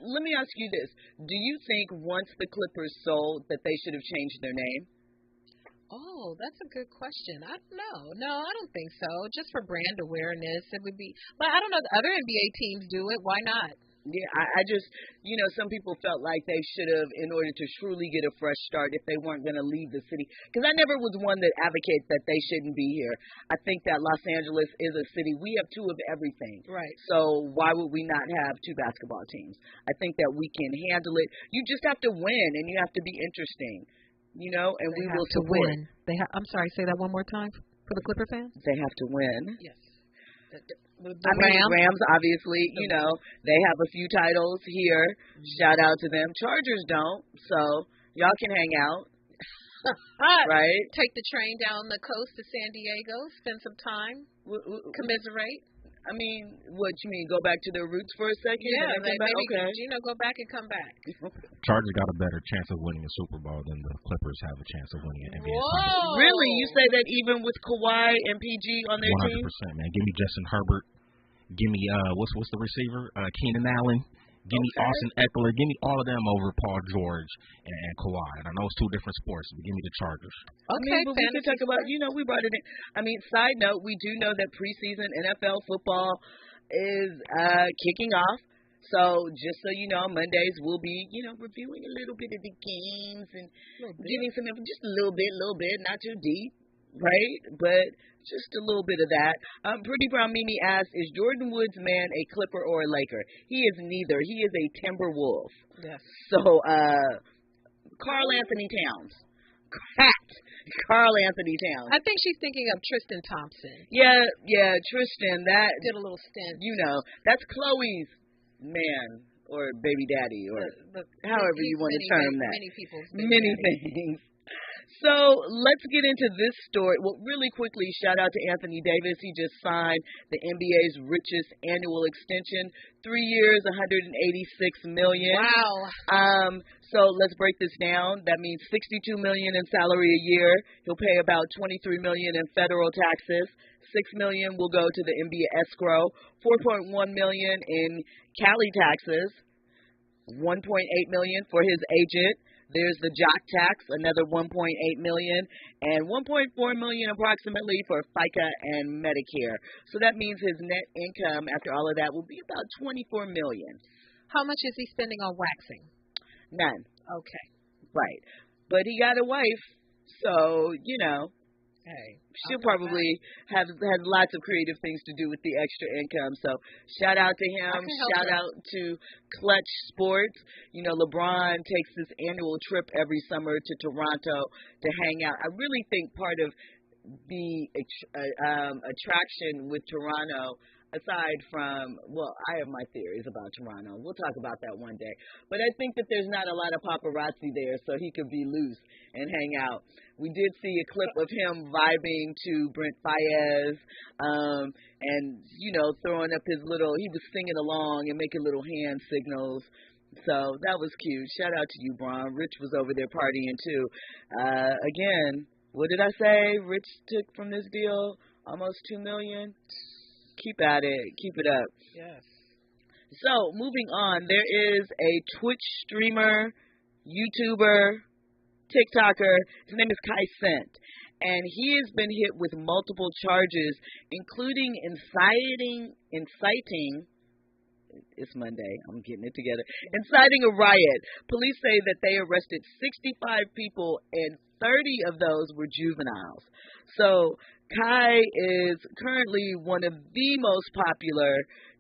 Let me ask you this. Do you think once the Clippers sold that they should have changed their name? Oh, that's a good question. I don't know. No, I don't think so. Just for brand awareness, it would be. But I don't know. The other NBA teams do it. Why not? Yeah, I just, you know, some people felt like they should have, in order to truly get a fresh start, if they weren't going to leave the city. Because I never was one that advocates that they shouldn't be here. I think that Los Angeles is a city. We have two of everything. Right. So why would we not have two basketball teams? I think that we can handle it. You just have to win, and you have to be interesting, you know, and we will support. Win. I'm sorry, say that one more time for the Clipper fans. They have to win. Yes. Rams, obviously, you know, they have a few titles here. Shout out to them. Chargers don't, so y'all can hang out. Right? Take the train down the coast to San Diego, spend some time, commiserate. I mean, what you mean? Go back to their roots for a second? Yeah, and then come back? Okay. You know, go back and come back. Chargers got a better chance of winning a Super Bowl than the Clippers have a chance of winning an NBA Finals. Really? You say that even with Kawhi and PG on their 100%, team? 100%, man. Give me Justin Herbert. Give me what's the receiver? Keenan Allen. Give me Austin Eckler. Give me all of them over Paul George and Kawhi. And I know it's two different sports, but give me the Chargers. Okay, but we can talk about, we brought it in. I mean, side note, we do know that preseason NFL football is kicking off. So just so you know, Mondays we'll be, reviewing a little bit of the games and giving some info, just a little bit, not too deep, right? But just a little bit of that. Pretty Brown Mimi asks, is Jordan Woods' man a Clipper or a Laker? He is neither. He is a Timberwolf. Yes. So, Karl Anthony Towns. Karl Anthony Towns. I think she's thinking of Tristan Thompson. Yeah, Tristan. That did a little stint. That's Chloe's man or baby daddy or however you want to term that. Many things. So let's get into this story. Well, really quickly, shout out to Anthony Davis. He just signed the NBA's richest annual extension, 3 years, $186 million. Wow. So let's break this down. That means $62 million in salary a year. He'll pay about $23 million in federal taxes. $6 million will go to the NBA escrow. $4.1 million in Cali taxes. $1.8 million for his agent. There's the jock tax, another $1.8 million, and $1.4 million approximately for FICA and Medicare. So that means his net income after all of that will be about $24 million. How much is he spending on waxing? None. Okay. Right. But he got a wife, so, Hey, she'll probably have lots of creative things to do with the extra income. So shout out to him. Shout out to Clutch Sports. LeBron takes this annual trip every summer to Toronto to hang out. I really think part of the attraction with Toronto, aside from, I have my theories about Toronto. We'll talk about that one day. But I think that there's not a lot of paparazzi there, so he could be loose and hang out. We did see a clip of him vibing to Brent Fayez and, throwing up he was singing along and making little hand signals. So that was cute. Shout out to you, Bron. Rich was over there partying, too. Again, what did I say? Rich took from this deal almost $2 million. Keep at it. Keep it up. Yes. So, moving on, there is a Twitch streamer, YouTuber, TikToker. His name is Kai Cent. And he has been hit with multiple charges, including inciting, it's Monday, I'm getting it together, inciting a riot. Police say that they arrested 65 people and 30 of those were juveniles. So Kai is currently one of the most popular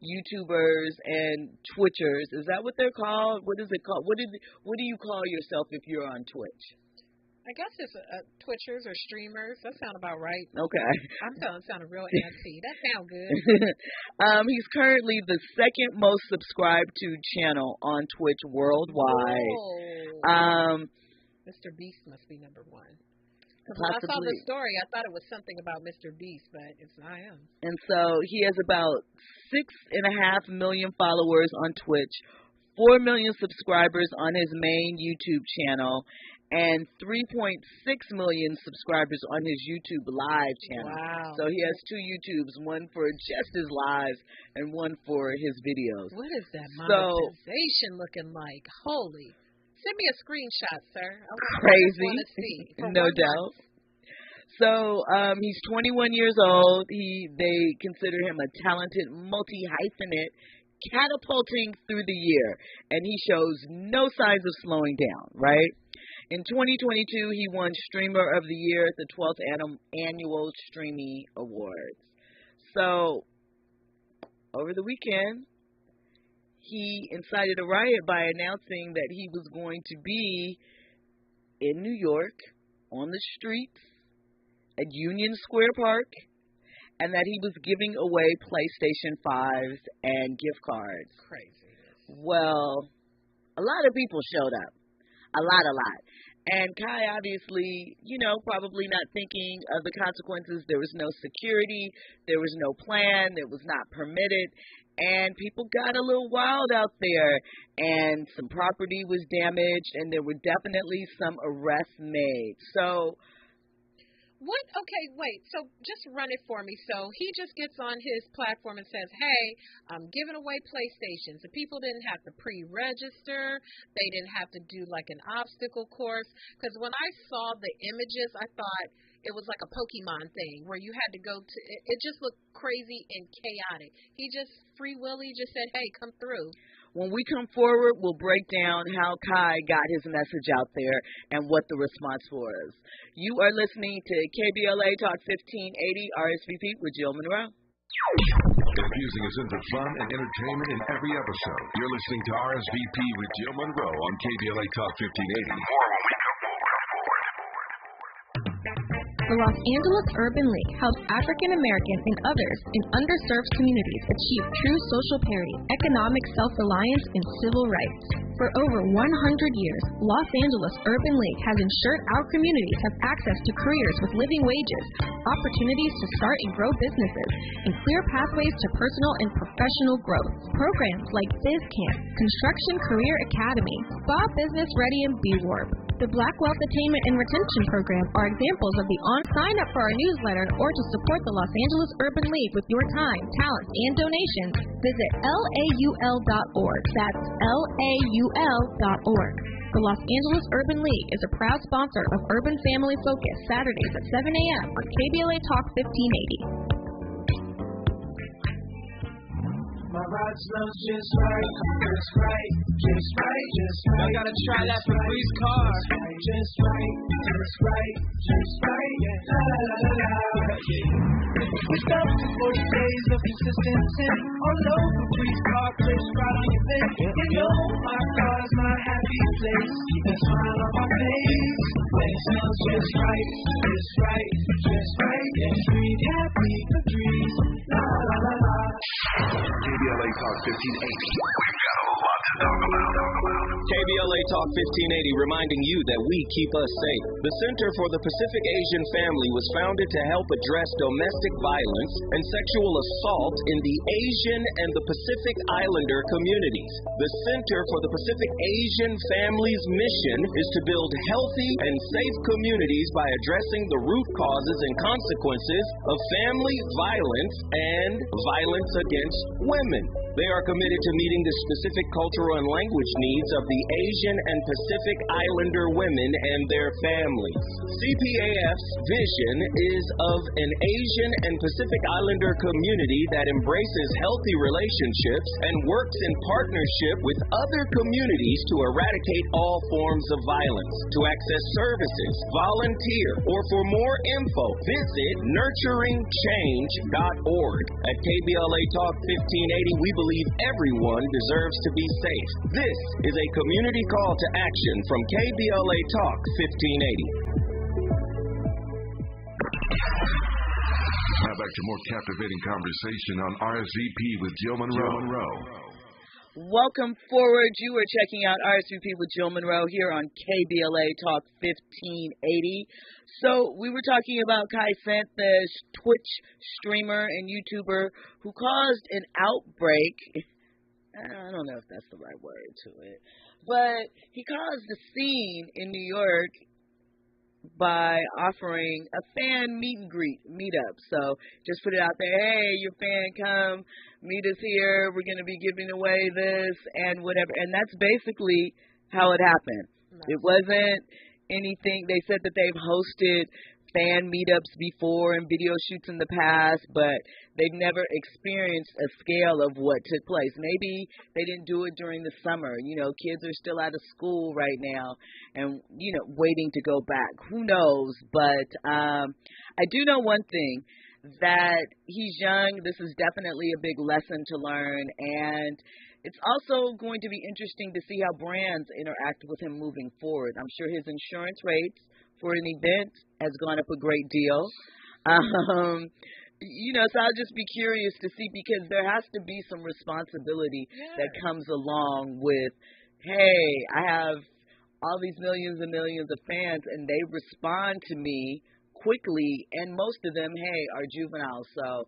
YouTubers and Twitchers. Is that what they're called? What is it called? What do you call yourself if you're on Twitch? I guess it's Twitchers or streamers. That sounds about right. Okay. I'm sounding real antsy. That sounds good. He's currently the second most subscribed to channel on Twitch worldwide. Mr. Beast must be number one. Because when I Possibly. saw the story, I thought it was something about Mr. Beast, but it's not him. And so he has about 6.5 million followers on Twitch, 4 million subscribers on his main YouTube channel, and 3.6 million subscribers on his YouTube live channel. Wow. So he has two YouTubes, one for just his lives and one for his videos. What is that monetization looking like? Holy. Send me a screenshot, sir. Crazy, see. no doubt. So he's 21 years old. They consider him a talented multi-hyphenate, catapulting through the year, and he shows no signs of slowing down, right? In 2022, he won Streamer of the Year at the 12th Annual Streamy Awards. So, over the weekend, he incited a riot by announcing that he was going to be in New York, on the streets, at Union Square Park, and that he was giving away PlayStation 5s and gift cards. Crazy. Well, a lot of people showed up. A lot. And Kai, obviously, probably not thinking of the consequences. There was no security. There was no plan. It was not permitted. And people got a little wild out there. And some property was damaged. And there were definitely some arrests made. So, What? Okay, wait. So just run it for me. So he just gets on his platform and says, hey, I'm giving away PlayStations. The people didn't have to pre-register. They didn't have to do like an obstacle course. Because when I saw the images, I thought it was like a Pokemon thing where you had to go to, it just looked crazy and chaotic. He just free willy just said, hey, come through. When we come forward, we'll break down how Kai got his message out there and what the response was. You are listening to KBLA Talk 1580 RSVP with Jill Munroe. Infusing a sense of fun and entertainment in every episode. You're listening to RSVP with Jill Munroe on KBLA Talk 1580. More when we come forward. The Los Angeles Urban League helps African American and others in underserved communities achieve true social parity, economic self-reliance, and civil rights. For over 100 years, Los Angeles Urban League has ensured our communities have access to careers with living wages, opportunities to start and grow businesses, and clear pathways to personal and professional growth. Programs like Biz Camp, Construction Career Academy, Spa Business Ready, and B-Warp. The Black Wealth Attainment and Retention Program are examples of the sign up for our newsletter or to support the Los Angeles Urban League with your time, talents, and donations. Visit laul.org. That's laul.org. The Los Angeles Urban League is a proud sponsor of Urban Family Focus Saturdays at 7 a.m. on KBLA Talk 1580. My ride smells just right, just right, just right, just right. I gotta try that for Bree's car. Just right, just right, just right, la la la la. We stopped for 40 days of consistent sin all over Bree's car, just right on your face. You know my car's my happy place, keep a smile on my face. When it smells just right, just right, just right, just breathe happy for Bree's, la la la la. KBLA Talk 1580. We've got a lot to talk about. KBLA Talk 1580 reminding you that we keep us safe. The Center for the Pacific Asian Family was founded to help address domestic violence and sexual assault in the Asian and the Pacific Islander communities. The Center for the Pacific Asian Family's mission is to build healthy and safe communities by addressing the root causes and consequences of family violence and violence against women. They are committed to meeting the specific cultural and language needs of the Asian and Pacific Islander women and their families. CPAF's vision is of an Asian and Pacific Islander community that embraces healthy relationships and works in partnership with other communities to eradicate all forms of violence. To access services, volunteer, or for more info, visit nurturingchange.org. At KBLA Talk 1580, we believe everyone deserves to be safe. This is a community call to action from KBLA Talk 1580. Now back to more captivating conversation on RSVP with Jill Munroe. Welcome forward. You are checking out RSVP with Jill Munroe here on KBLA Talk 1580. So we were talking about Kai Cent, the Twitch streamer and YouTuber who caused an outbreak. I don't know if that's the right word to it, but he caused a scene in New York by offering a fan meet and greet meetup. So just put it out there, hey, your fan, come meet us here. We're going to be giving away this and whatever. And that's basically how it happened. Nice. It wasn't anything. They said that they've hosted fan meetups before and video shoots in the past, but they've never experienced a scale of what took place. Maybe they didn't do it during the summer. You know, kids are still out of school right now and, you know, waiting to go back. Who knows? But I do know one thing, that he's young. This is definitely a big lesson to learn, and it's also going to be interesting to see how brands interact with him moving forward. I'm sure his insurance rates for an event has gone up a great deal. You know, so I'll just be curious to see, because there has to be some responsibility that comes along with, hey, I have all these millions and millions of fans, and they respond to me quickly, and most of them, hey, are juveniles. So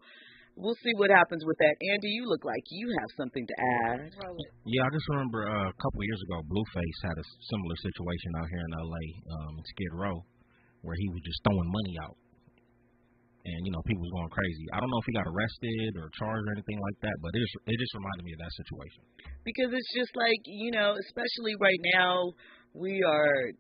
we'll see what happens with that. Andy, you look like you have something to add. Yeah, I just remember a couple of years ago, Blueface had a similar situation out here in L.A. In Skid Row, where he was just throwing money out and people was going crazy. I don't know if he got arrested or charged or anything like that, but it just reminded me of that situation. Because it's just like, especially right now, we are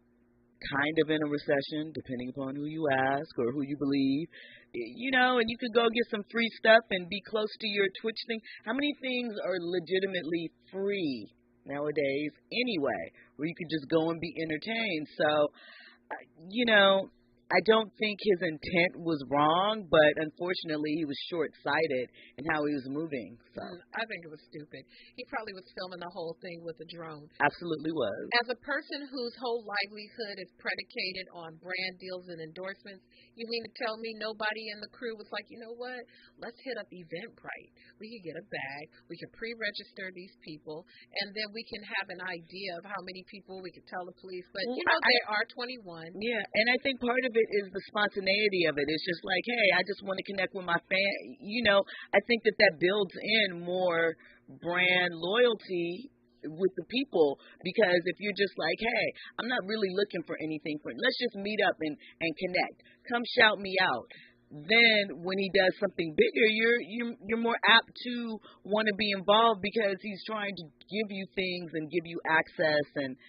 kind of in a recession, depending upon who you ask or who you believe, and you could go get some free stuff and be close to your Twitch thing. How many things are legitimately free nowadays anyway, where you could just go and be entertained? So, I don't think his intent was wrong, but unfortunately he was short-sighted in how he was moving. So I think it was stupid. He probably was filming the whole thing with a drone. Absolutely was. As a person whose whole livelihood is predicated on brand deals and endorsements, you mean to tell me nobody in the crew was like, you know what, let's hit up Eventbrite. We could get a bag, we could pre-register these people, and then we can have an idea of how many people we could tell the police. But, they are 21. Yeah, and I think part of it is the spontaneity of it. It's just like, hey, I just want to connect with my fan. I think that builds in more brand loyalty with the people, because if you're just like, hey, I'm not really looking for anything let's just meet up and connect. Come shout me out. Then when he does something bigger, you're more apt to want to be involved, because he's trying to give you things and give you access and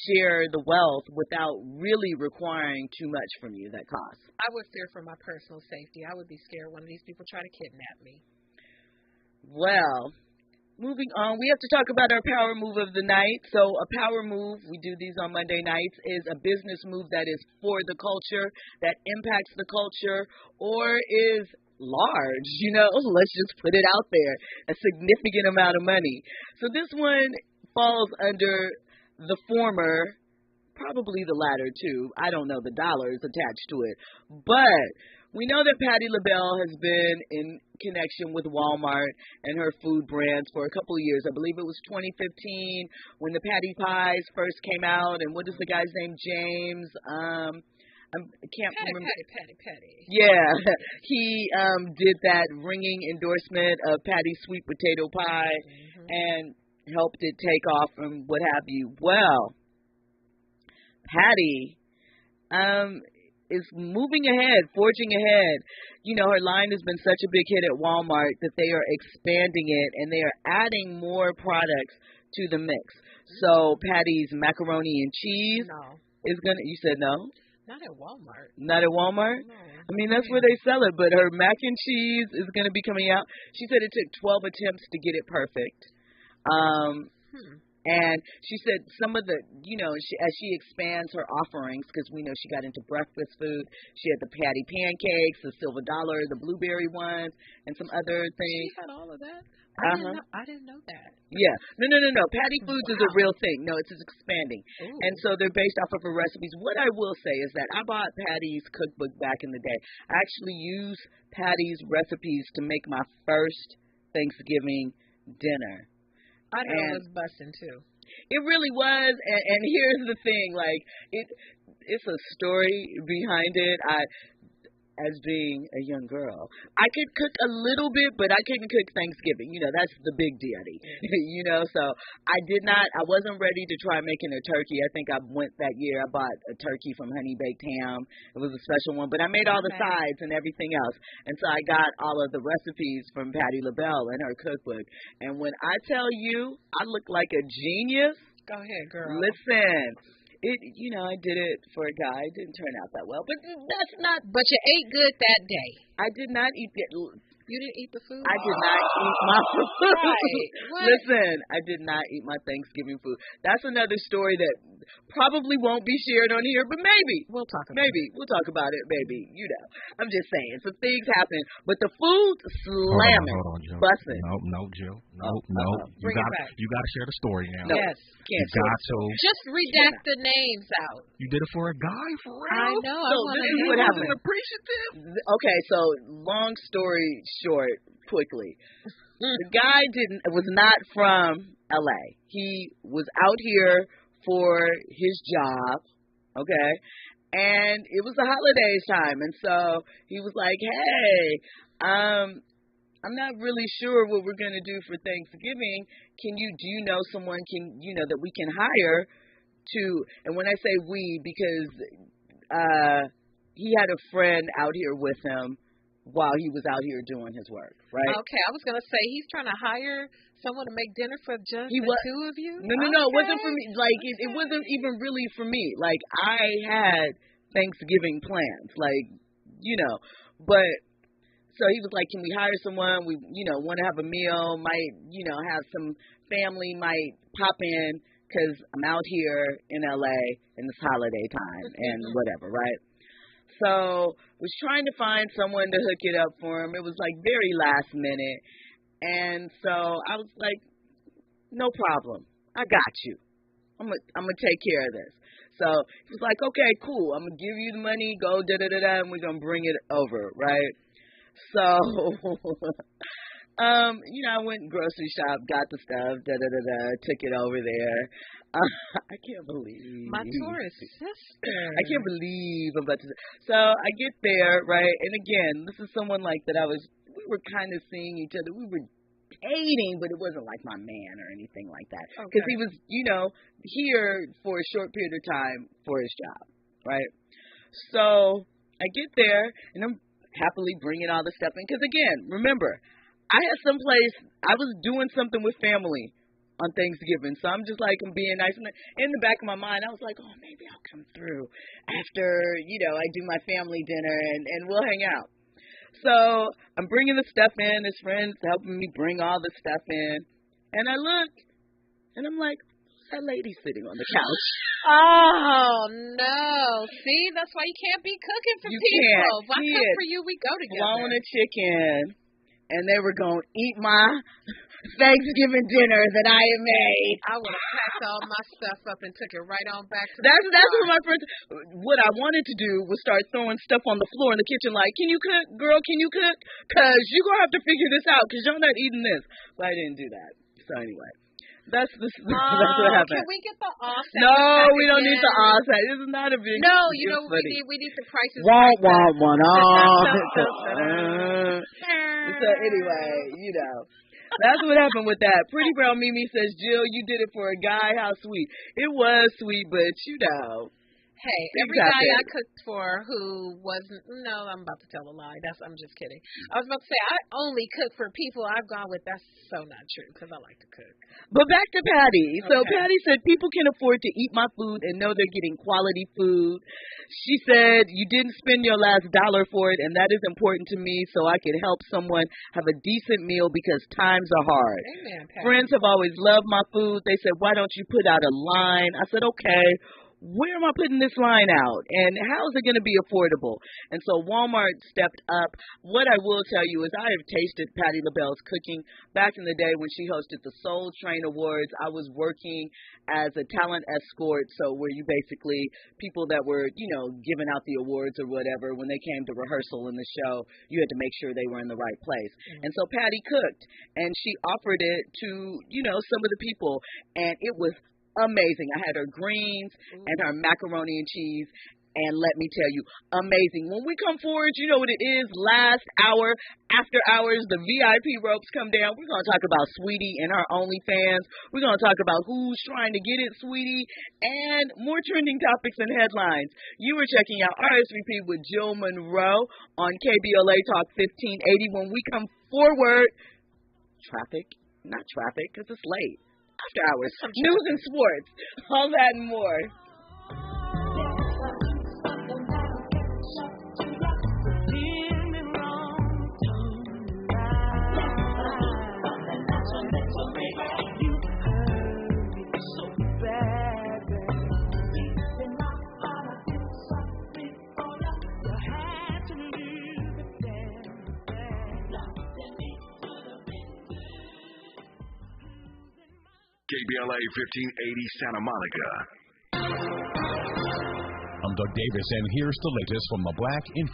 share the wealth without really requiring too much from you that costs. I would fear for my personal safety. I would be scared one of these people try to kidnap me. Well, moving on, we have to talk about our power move of the night. So a power move, we do these on Monday nights, is a business move that is for the culture, that impacts the culture, or is large, let's just put it out there, a significant amount of money. So this one falls under the former, probably the latter too. I don't know the dollars attached to it. But we know that Patti LaBelle has been in connection with Walmart and her food brands for a couple of years. I believe it was 2015 when the Patty Pies first came out. And what is the guy's name? James. I can't remember. Patty. Yeah. He did that ringing endorsement of Patty's sweet potato pie and helped it take off and what have you. Well, Patti is moving ahead, forging ahead. Her line has been such a big hit at Walmart that they are expanding it, and they are adding more products to the mix. So Patty's macaroni and cheese is going to, you said no? Not at Walmart. Not at Walmart? No. I mean, that's where they sell it, but her mac and cheese is going to be coming out. She said it took 12 attempts to get it perfect. And she said some of the, as she expands her offerings, because we know she got into breakfast food. She had the Patty pancakes, the silver dollar, the blueberry ones, and some other things. She had all of that? I didn't know that. Yeah. No. Patty Foods is a real thing. No, it's expanding. Ooh. And so they're based off of her recipes. What I will say is that I bought Patty's cookbook back in the day. I actually used Patty's recipes to make my first Thanksgiving dinner. I know it was busting too. It really was, and here's the thing, like it's a story behind it. As being a young girl, I could cook a little bit, but I couldn't cook Thanksgiving. That's the big deity. So I wasn't ready to try making a turkey. I think I went that year, I bought a turkey from Honey Baked Ham. It was a special one, but I made all the sides and everything else. And so I got all of the recipes from Patti LaBelle in her cookbook. And when I tell you, I look like a genius. Go ahead, girl. Listen. I did it for a guy. It didn't turn out that well, but that's not. But you ate good that day. I did not eat it. You didn't eat the food? I did not eat my food. Right. Listen, I did not eat my Thanksgiving food. That's another story that probably won't be shared on here, but maybe. We'll talk about We'll talk about it, maybe. I'm just saying. Some things happen. But the food slamming. Hold on, Jill. Busting. No, Jill. No. Bring it back. You got to share the story now. No, yes. Can't you got to. Just redact the names out. You did it for a guy, for real? I know. So this is what happened. Appreciative. Okay, so long story short, quickly. The guy was not from LA. He was out here for his job, okay? And it was the holidays time, and so he was like, hey, I'm not really sure what we're going to do for Thanksgiving. Do you know someone that we can hire to, and when I say we, because he had a friend out here with him while he was out here doing his work, right? Okay, I was going to say he's trying to hire someone to make dinner for just the two of you? No, it wasn't for me. Like, it wasn't even really for me. Like, I had Thanksgiving plans, like, but so he was like, can we hire someone? We, want to have a meal, might, have some family, might pop in because I'm out here in LA in this holiday time and whatever, right? So was trying to find someone to hook it up for him. It was like very last minute. And so I was like, no problem. I got you. I'm gonna take care of this. So he was like, okay, cool. I'm going to give you the money, go da-da-da-da, and we're going to bring it over, right? So, I went grocery shop, got the stuff, da-da-da-da, took it over there. I can't believe. My tourist sister. I can't believe I'm about to. So I get there, right? And again, this is someone like that we were kind of seeing each other. We were dating, but it wasn't like my man or anything like that. Because he was, here for a short period of time for his job, right? So I get there, and I'm happily bringing all the stuff in. Because, again, remember, I had I was doing something with family on Thanksgiving. So I'm just like, I'm being nice. And in the back of my mind, I was like, oh, maybe I'll come through after, I do my family dinner, and we'll hang out. So I'm bringing the stuff in. His friend's helping me bring all the stuff in. And I look, and I'm like, who's that lady sitting on the couch? Oh, no. See, that's why you can't be cooking for people. If I cook for you, we go together. Blowing a chicken, and they were going to eat my Thanksgiving dinner that I had made. I would have packed all my stuff up and took it right on back to That's what my friends. What I wanted to do was start throwing stuff on the floor in the kitchen, like, can you cook, girl? Can you cook? Because you're going to have to figure this out because you're not eating this. But I didn't do that. So anyway, that's what happened. Can we get the offset? No, we don't need the offset. This is not a big. No, we need the prices. So anyway, that's what happened with that. Pretty Brown Mimi says, Jill, you did it for a guy. How sweet. It was sweet, but Hey, every guy I cooked for who wasn't, no, I'm about to tell a lie. I'm just kidding. I was about to say, I only cook for people I've gone with. That's so not true because I like to cook. But back to Patty. So Patty said, people can afford to eat my food and know they're getting quality food. She said, you didn't spend your last dollar for it, and that is important to me so I can help someone have a decent meal because times are hard. Amen, Patty. Friends have always loved my food. They said, why don't you put out a line? I said, okay. Where am I putting this line out, and how is it going to be affordable? And so Walmart stepped up. What I will tell you is I have tasted Patti LaBelle's cooking. Back in the day when she hosted the Soul Train Awards, I was working as a talent escort, so where you basically, people that were, giving out the awards or whatever, when they came to rehearsal in the show, you had to make sure they were in the right place. And so Patti cooked, and she offered it to, some of the people, and it was amazing. I had her greens and her macaroni and cheese, and let me tell you, amazing. When we come forward, you know what it is, last hour, after hours, the VIP ropes come down. We're going to talk about Sweetie and her OnlyFans. We're going to talk about who's trying to get it, Sweetie, and more trending topics and headlines. You were checking out RSVP with Jill Munroe on KBLA Talk 1580. When we come forward, not traffic, because it's late. After hours, news and sports, all that and more. KBLA 1580 Santa Monica. I'm Doug Davis, and here's the latest from the Black Information